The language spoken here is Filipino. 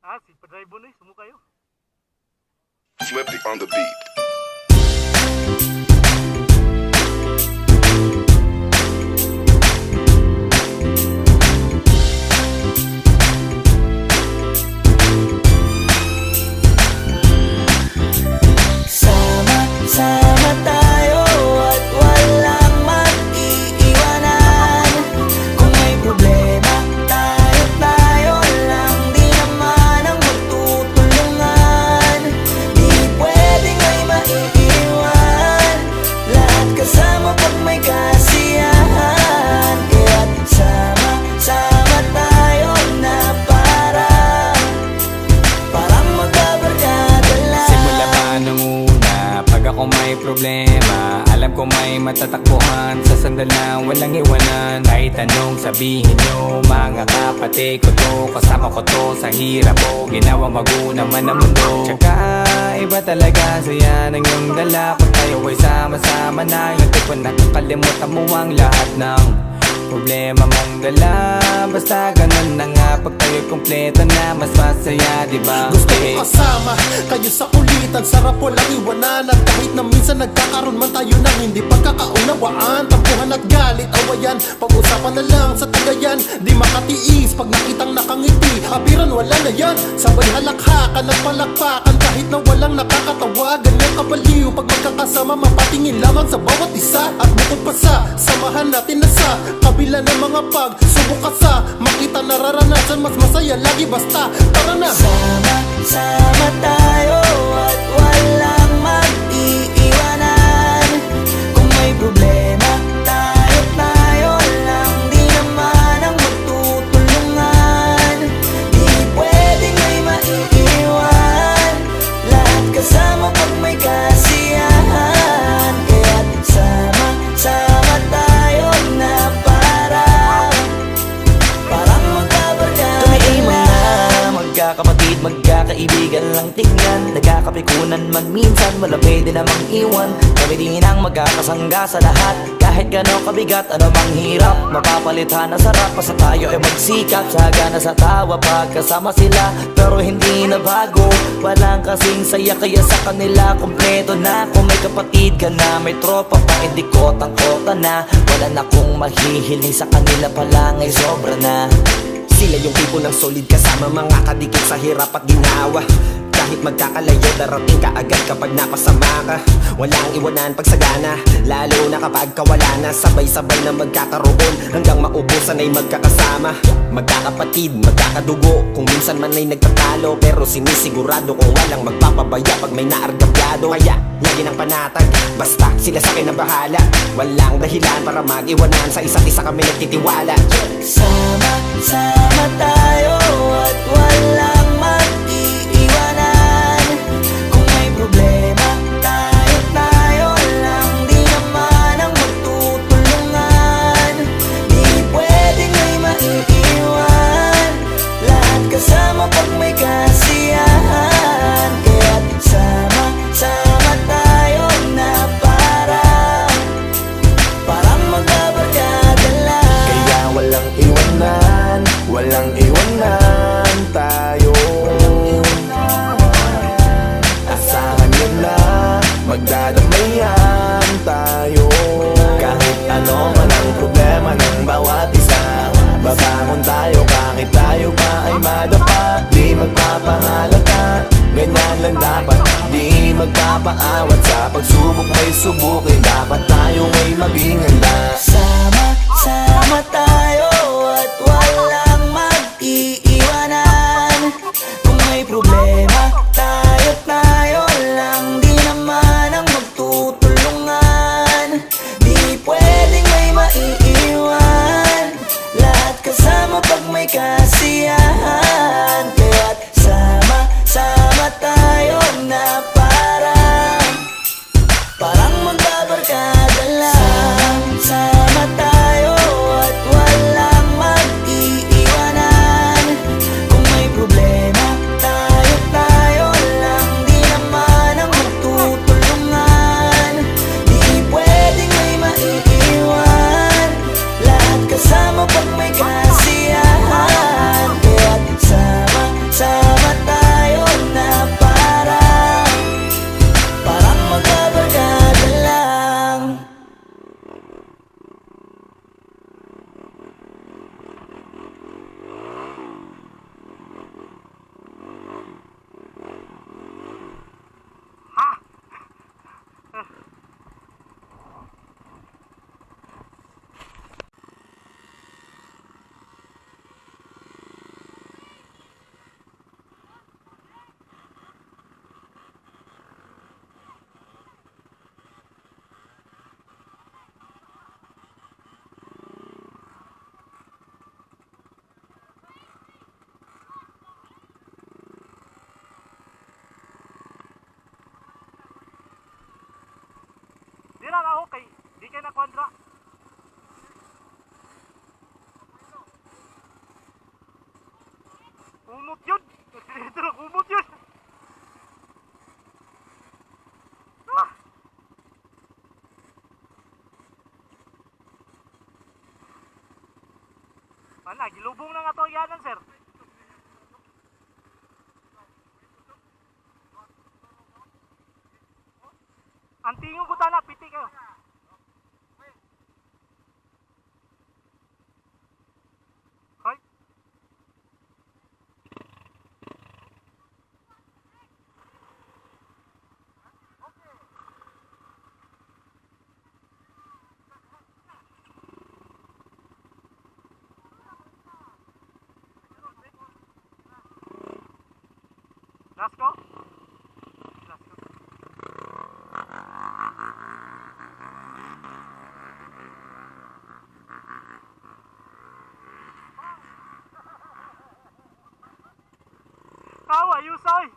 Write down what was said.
Si Padraibo na sumo kayo. Flippy on the beat. Sama tayo at walang mag-iiwanan. Kung may problema, tayo lang. Di naman ang magtutulungan. Di pwedeng may maiiwan. Lahat kasama pag may kasiyahan. Kaya't sama tayo na parang magkabarkada lang. Simula pa nung una, pag ako may problema, alam ko may matatakbuhan. Sa sandal lang walang iwanan. Kahit anong sabihin nyo, mga kapatid ko to, kasama ko to sa hirap ko, ginawa bago naman ang mundo. Tsaka iba talaga saya ng iyong dala. Kung tayo ay sama-sama na, yung tipo nakakalimutan mo ang lahat ng problema mong dala. Basta ganun na nga, pag tayo'y kompleto na, mas masaya, diba? Gusto ko kasama kayo sa kulitan, sarap walang iwanan. At kahit na minsan nagkakaroon man tayo ng hindi pagkakaunawaan, tampuhan at galit, awayan, pag-usapan na lang sa tagayan. Di makatiis pag nakitang nakangiti, abiran wala na yan. Sabay halakhakan at palakpakan kahit na walang nakakatawa. Ganyan kabaliw pag magkakasama, mapatingin lamang sa bawat isa. At bukod pa sa samahan natin na sa kabila ng mga pagsubok ka sa makita nararanasan, mas masaya lagi basta tara na. Sama tayo at walang mag-iiwanan. Kung may problema, tayo lang. Di naman ang magtutulungan. Di pwedeng may maiiwan. Lahat kasama pag may kasiyahan. Kaya't sama tayo na parang magkabarkada. Kami ay mga magkakapatid, magkakaibigan lang tingnan. Nagkakapikunan man minsan, wala pwede namang iwan. Kami din ang magkakasangga sa lahat. Kahit gano'ng kabigat, ano mang hirap, mapapalitan na sarap. Basta tayo ay magsikap, sagana sa tawa pagkasama sila. Pero hindi na bago, walang kasing saya. Kaya sa kanila kompleto na. Kung may kapatid ka na, may tropa pa, hindi kotang-kota na. Wala na kong mahihiling sa kanila palang ay sobra na. Sila yung tipo ng solid kasama, mga kadikit sa hirap at ginawa. Kahit magkakalayo, darating ka agad kapag napasama ka. Walang iwanan pag sagana, lalo na kapag kawala na. Sabay-sabay na magkakaroon, hanggang maubusan ay magkakasama. Magkakapatid, magkakadugo, kung minsan man ay nagtatalo, pero sinisigurado kung walang magpapabaya pag may naargabyado. Kaya, lagi ng panatag, basta sila sa akin ang bahala. Walang dahilan para mag-iwanan, sa isa't isa kami nagtitiwala. Sama tayo at walang mag-iiwanan. Kung may problema, tayo lang. Di naman ang magtutulungan. Di pwedeng may maiiwan. Lahat kasama pag may kasiyahan. Kaya't sama tayo na parang magkabarkada lang. Kaya walang iwanan, walang iwanan tayo. Asahan nyo na, magdadamayan tayo. Kahit ano man ang problema ng bawat isa, babangon tayo kahit tayo pa ay madapa. Di magpapahalata, ganyan lang dapat. Di magpapaawat, sa pagsubok may subukin. Dapat tayo ay maging handa. Sama tayo at walang mag-iiwanan. Kung may problema, tayo lang. Di naman ang magtutulungan. Di pwedeng may maiiwan. Lahat kasama pag may kasiyahan. Kaya't sama tayo na parang magbabarkada lang. Sama tayo at walang mag-iiwanan. Kung may problema, tayo lang. Di naman ang magtutulungan. Di pwedeng may maiiwan. Lahat kasama pag may kasiyahan. Dira na ako kay di kay na kwadra. Kumot yun! Dito na kumot yun! Ah! Ana, gilubong na nga to yanan, sir. Ang tingin ko tana, piti kayo. Hoy. Let's go. Let's go. Tawa, Yusay!